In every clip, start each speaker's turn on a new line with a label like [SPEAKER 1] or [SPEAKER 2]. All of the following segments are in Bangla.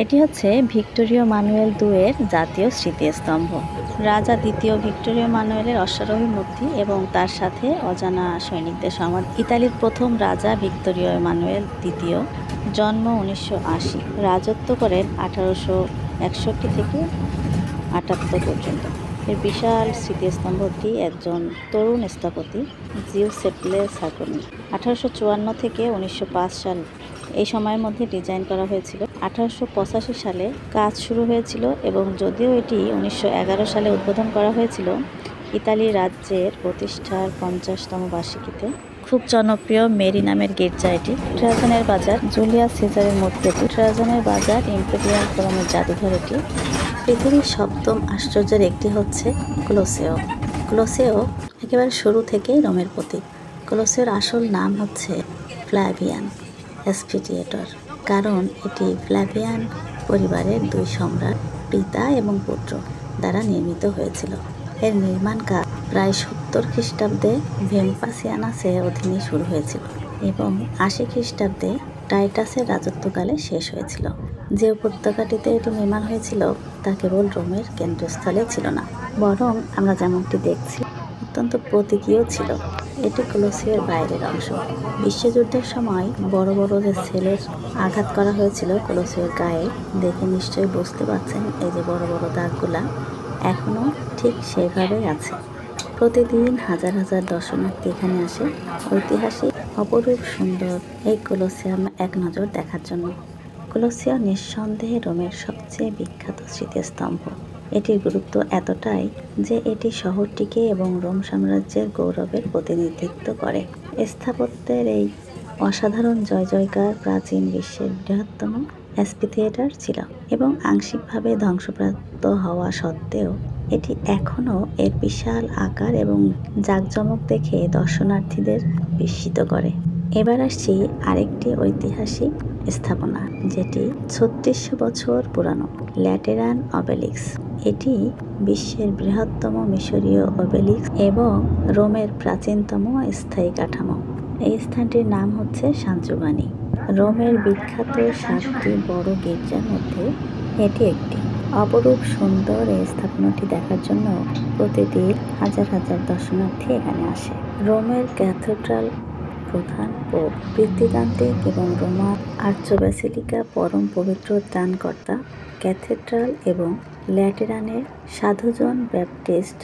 [SPEAKER 1] এটি হচ্ছে ভিক্টোরিয় মানুয়েল দুইয়ের জাতীয় স্মৃতিস্তম্ভ। রাজা দ্বিতীয় ভিক্টোরিয় মানুয়েলের অশ্বারোহী মূর্তি এবং তার সাথে অজানা সৈনিকদের সমাধি। ইতালির প্রথম রাজা ভিক্টোরিয় মানুয়েল দ্বিতীয়, জন্ম 1980, রাজত্ব করেন 1861 থেকে 78 পর্যন্ত। এর বিশাল স্মৃতিস্তম্ভটি একজন তরুণ স্থপতি জিউসেপ্পে সার্কোনি 1854 থেকে 1905 সাল এই সময়ের মধ্যে ডিজাইন করা হয়েছিল। 1885 সালে কাজ শুরু হয়েছিল এবং যদিও এটি 1911 সালে উদ্বোধন করা হয়েছিল, ইতালি রাজ্যের প্রতিষ্ঠার 50তম বার্ষিকীতে। খুব জনপ্রিয় মেরি নামের গির্জা এটি। ট্রাজানের বাজার, জুলিয়াস সিজারের মূর্তি এটি। ট্রাজানের বাজার, ইম্পেরিয়াল ফোরামের জাদুঘর এটি। পৃথিবীর সপ্তম আশ্চর্যের একটি হচ্ছে কলোসেও। কলোসেও একেবারে শুরু থেকেই রোমের প্রতীক। কলোসেওর আসল নাম হচ্ছে ফ্ল্যাভিয়ান অ্যাম্ফিথিয়েটার, কারণ এটি ফ্ল্যাভিয়ান পরিবারের দুই সম্রাট, পিতা এবং পুত্র দ্বারা নির্মিত হয়েছিল। এর নির্মাণ কাজ প্রায় 70 খ্রিস্টাব্দে ভেসপাসিয়ানাসের অধীনে শুরু হয়েছিল এবং 80 খ্রিস্টাব্দে টাইটাসের রাজত্বকালে শেষ হয়েছিল। যে উপত্যকাটিতে এটি নির্মাণ হয়েছিল তা কেবল রোমের কেন্দ্রস্থলে ছিল না, বরং আমরা যেমনটি দেখছি অত্যন্ত প্রতীকীয় ছিল। এটি কলোসিওর বাইরের অংশ। বিশ্বযুদ্ধের সময় বড় বড় যে সেলের আঘাত করা হয়েছিল কলোসিওর গায়ে, দেখে নিশ্চয়ই বুঝতে পারছেন এই যে বড় বড় দাগগুলা এখনও ঠিক সেইভাবেই আছে। প্রতিদিন হাজার হাজার দর্শনার্থী এখানে আসে ঐতিহাসিক অপরূপ সুন্দর এই কলোসিয়াম এক নজর দেখার জন্য। কলোসিয়াম নিঃসন্দেহে রোমের সবচেয়ে বিখ্যাত স্মৃতিস্তম্ভ। এটির গুরুত্ব এতটাই যে এটি শহরটিকে এবং রোম সাম্রাজ্যের গৌরবের প্রতিনিধিত্ব করে। স্থাপত্যের এই অসাধারণ জয় জয়কার প্রাচীন বিশ্বের বৃহত্তম অ্যাম্ফিথিয়েটার ছিল এবং আংশিকভাবে ধ্বংসপ্রাপ্ত হওয়া সত্ত্বেও এটি এখনও এর বিশাল আকার এবং জাঁকজমক দেখে দর্শনার্থীদের বিস্মিত করে। এবার আসছি আরেকটি ঐতিহাসিক স্থাপনা, যেটি 3600 বছর পুরানো, ল্যাটেরান অবেলিস্ক। এটি বিশ্বের বৃহত্তম মিশরীয় অবেলিস্ক এবং রোমের প্রাচীনতম স্থায়ী কাঠামো। এই স্থানটির নাম হচ্ছে সান জোভানি। রোমের বিখ্যাত 7টি বড় গির্জার মধ্যে এটি একটি। অপরূপ সুন্দর এই স্থাপনাটি দেখার জন্য প্রতিদিন হাজার হাজার দর্শনার্থী এখানে আসে। রোমের ক্যাথেড্রাল প্রধান পোপ, পিতৃতান্ত্রিক এবং রোমান আর্চব্যাসিলিকা পরম পবিত্র ত্রাণকর্তা, ক্যাথেড্রাল এবং ল্যাটেরানের সাধুজন, ব্যাপটিস্ট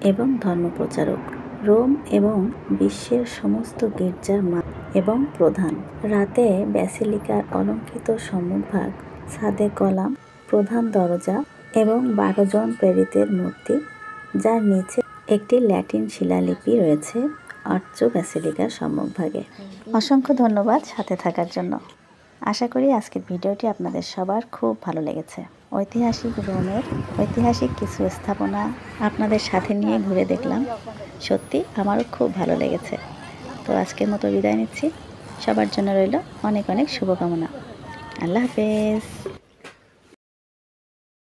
[SPEAKER 1] এবং ধর্মপ্রচারক, রোম এবং বিশ্বের সমস্ত গির্জার মা এবং প্রধান। রাতে ব্যাসিলিকার অলঙ্কৃত সম্মুখভাগ, ছাদে কলাম, প্রধান দরজা এবং 12 জন প্রেরিতের মূর্তি, যার নিচে একটি ল্যাটিন শিলালিপি রয়েছে আর্চ ব্যাসিলিকার সম্মুখভাগে। অসংখ্য ধন্যবাদ সাথে থাকার জন্য। আশা করি আজকের ভিডিওটি আপনাদের সবার খুব ভালো লেগেছে। ঐতিহাসিক রোমের ঐতিহাসিক কিছু স্থাপনা আপনাদের সাথে নিয়ে ঘুরে দেখলাম, সত্যি আমারও খুব ভালো লেগেছে। তো আজকের মতো বিদায় নিচ্ছি। সবার জন্য রইল অনেক অনেক শুভকামনা। আল্লাহ হাফেজ।